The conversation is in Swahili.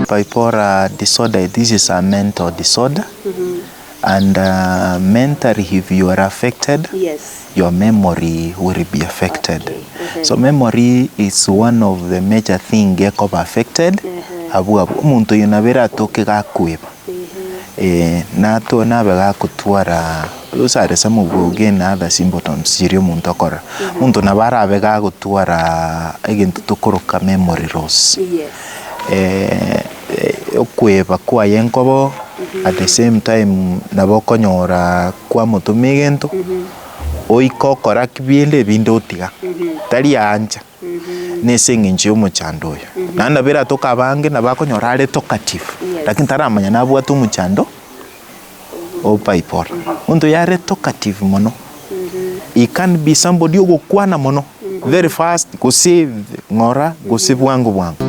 bipolar disorder, this is a mental disorder. And mentally, if you are affected, your memory will be affected. So memory is one of the major things get affected. Muntu yunabera toke gakweba. Nato nabega kutwara. Those are some of the other symptoms. Sirio muntu akora. Muntu nabara abega kutwara egento tokoroka memory loss. Okweba kwa yenkobo. At the same time, nabokonyora kwa mutumigento oiko kora kibiende bindotiga tari anja nesenginje omuchando oyo nanda bera toka bange nabakonyora ale talkative lakini taramanya nabwatu omuchando o bipolar unto yare talkative mono. He can be somebody ogokwana mono very fast go save ngora go save wangu.